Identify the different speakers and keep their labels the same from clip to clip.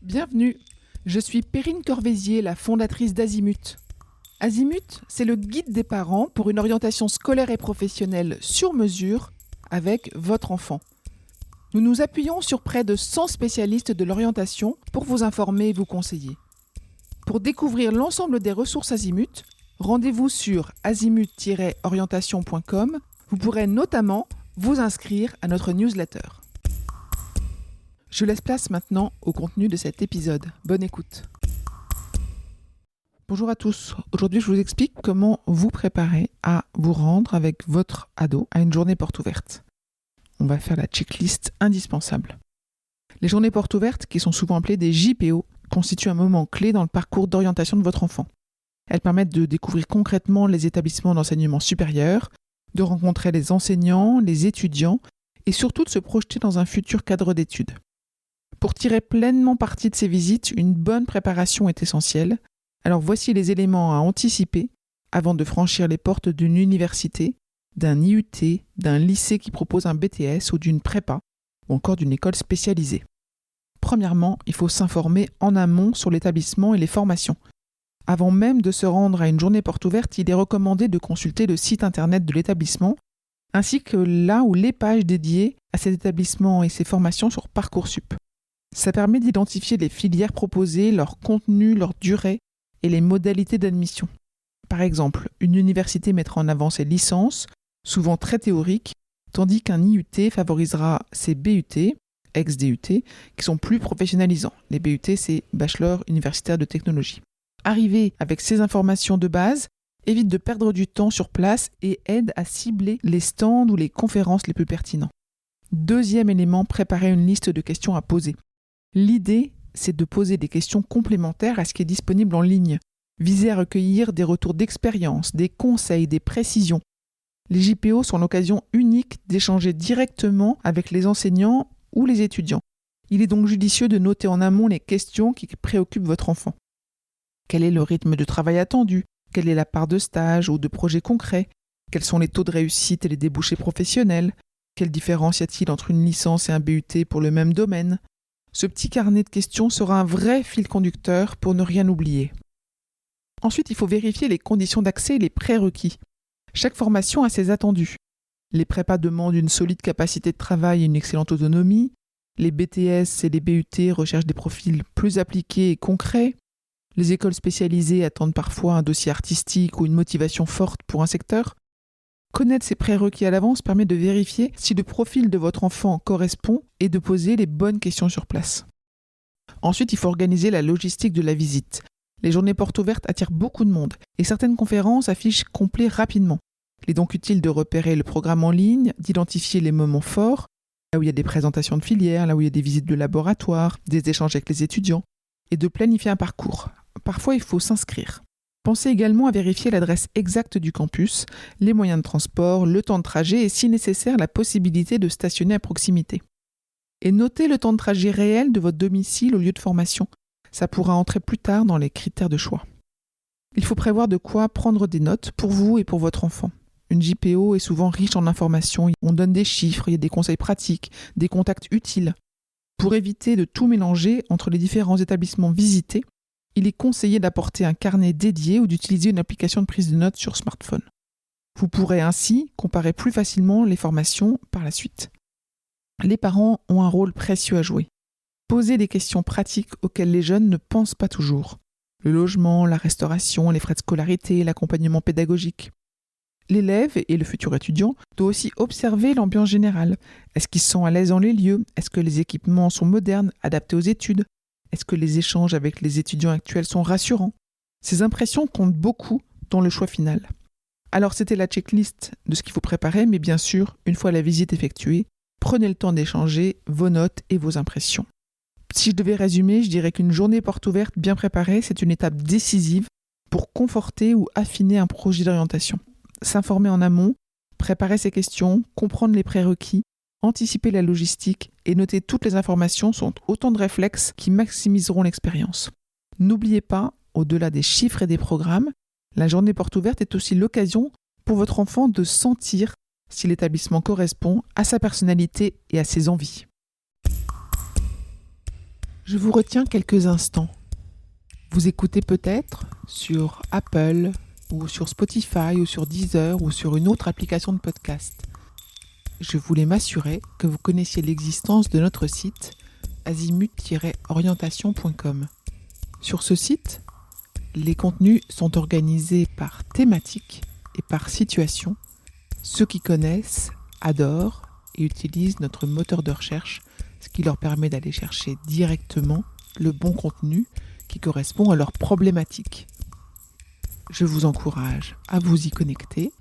Speaker 1: Bienvenue, je suis Perrine Corvézier, la fondatrice d'Azimut. Azimut, c'est le guide des parents pour une orientation scolaire et professionnelle sur mesure avec votre enfant. Nous nous appuyons sur près de 100 spécialistes de l'orientation pour vous informer et vous conseiller. Pour découvrir l'ensemble des ressources Azimut, rendez-vous sur azimut-orientation.com. Vous pourrez notamment vous inscrire à notre newsletter. Je laisse place maintenant au contenu de cet épisode. Bonne écoute. Bonjour à tous. Aujourd'hui, je vous explique comment vous préparer à vous rendre avec votre ado à une journée porte ouverte. On va faire la checklist indispensable. Les journées portes ouvertes, qui sont souvent appelées des JPO, constituent un moment clé dans le parcours d'orientation de votre enfant. Elles permettent de découvrir concrètement les établissements d'enseignement supérieur, de rencontrer les enseignants, les étudiants et surtout de se projeter dans un futur cadre d'études. Pour tirer pleinement parti de ces visites, une bonne préparation est essentielle. Alors voici les éléments à anticiper avant de franchir les portes d'une université, d'un IUT, d'un lycée qui propose un BTS ou d'une prépa ou encore d'une école spécialisée. Premièrement, il faut s'informer en amont sur l'établissement et les formations. Avant même de se rendre à une journée porte ouverte, il est recommandé de consulter le site internet de l'établissement ainsi que là où les pages dédiées à cet établissement et ses formations sur Parcoursup. Ça permet d'identifier les filières proposées, leur contenu, leur durée et les modalités d'admission. Par exemple, une université mettra en avant ses licences, souvent très théoriques, tandis qu'un IUT favorisera ses BUT, ex-DUT, qui sont plus professionnalisants. Les BUT, c'est Bachelor universitaire de technologie. Arriver avec ces informations de base évite de perdre du temps sur place et aide à cibler les stands ou les conférences les plus pertinents. Deuxième élément, préparer une liste de questions à poser. L'idée, c'est de poser des questions complémentaires à ce qui est disponible en ligne. Visez à recueillir des retours d'expérience, des conseils, des précisions. Les JPO sont l'occasion unique d'échanger directement avec les enseignants ou les étudiants. Il est donc judicieux de noter en amont les questions qui préoccupent votre enfant. Quel est le rythme de travail attendu ? Quelle est la part de stage ou de projets concrets ? Quels sont les taux de réussite et les débouchés professionnels ? Quelle différence y a-t-il entre une licence et un BUT pour le même domaine ? Ce petit carnet de questions sera un vrai fil conducteur pour ne rien oublier. Ensuite, il faut vérifier les conditions d'accès et les prérequis. Chaque formation a ses attendus. Les prépas demandent une solide capacité de travail et une excellente autonomie. Les BTS et les BUT recherchent des profils plus appliqués et concrets. Les écoles spécialisées attendent parfois un dossier artistique ou une motivation forte pour un secteur. Connaître ces prérequis à l'avance permet de vérifier si le profil de votre enfant correspond et de poser les bonnes questions sur place. Ensuite, il faut organiser la logistique de la visite. Les journées portes ouvertes attirent beaucoup de monde et certaines conférences affichent complet rapidement. Il est donc utile de repérer le programme en ligne, d'identifier les moments forts, là où il y a des présentations de filières, là où il y a des visites de laboratoire, des échanges avec les étudiants, et de planifier un parcours. Parfois, il faut s'inscrire. Pensez également à vérifier l'adresse exacte du campus, les moyens de transport, le temps de trajet et si nécessaire la possibilité de stationner à proximité. Et notez le temps de trajet réel de votre domicile au lieu de formation. Ça pourra entrer plus tard dans les critères de choix. Il faut prévoir de quoi prendre des notes pour vous et pour votre enfant. Une JPO est souvent riche en informations. On donne des chiffres, il y a des conseils pratiques, des contacts utiles. Pour éviter de tout mélanger entre les différents établissements visités, il est conseillé d'apporter un carnet dédié ou d'utiliser une application de prise de notes sur smartphone. Vous pourrez ainsi comparer plus facilement les formations par la suite. Les parents ont un rôle précieux à jouer. Posez des questions pratiques auxquelles les jeunes ne pensent pas toujours. Le logement, la restauration, les frais de scolarité, l'accompagnement pédagogique. L'élève et le futur étudiant doivent aussi observer l'ambiance générale. Est-ce qu'ils sont à l'aise dans les lieux ? Est-ce que les équipements sont modernes, adaptés aux études ? Est-ce que les échanges avec les étudiants actuels sont rassurants ? Ces impressions comptent beaucoup dans le choix final. Alors c'était la checklist de ce qu'il faut préparer, mais bien sûr, une fois la visite effectuée, prenez le temps d'échanger vos notes et vos impressions. Si je devais résumer, je dirais qu'une journée porte ouverte bien préparée, c'est une étape décisive pour conforter ou affiner un projet d'orientation. S'informer en amont, préparer ses questions, comprendre les prérequis, anticiper la logistique et noter toutes les informations sont autant de réflexes qui maximiseront l'expérience. N'oubliez pas, au-delà des chiffres et des programmes, la journée porte ouverte est aussi l'occasion pour votre enfant de sentir si l'établissement correspond à sa personnalité et à ses envies. Je vous retiens quelques instants. Vous écoutez peut-être sur Apple ou sur Spotify ou sur Deezer ou sur une autre application de podcast. Je voulais m'assurer que vous connaissiez l'existence de notre site azimut-orientation.com. Sur ce site, les contenus sont organisés par thématique et par situation. Ceux qui connaissent adorent et utilisent notre moteur de recherche, ce qui leur permet d'aller chercher directement le bon contenu qui correspond à leurs problématiques. Je vous encourage à vous y connecter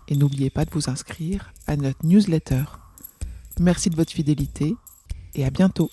Speaker 1: et n'oubliez pas de vous inscrire à notre newsletter. Merci de votre fidélité et à bientôt.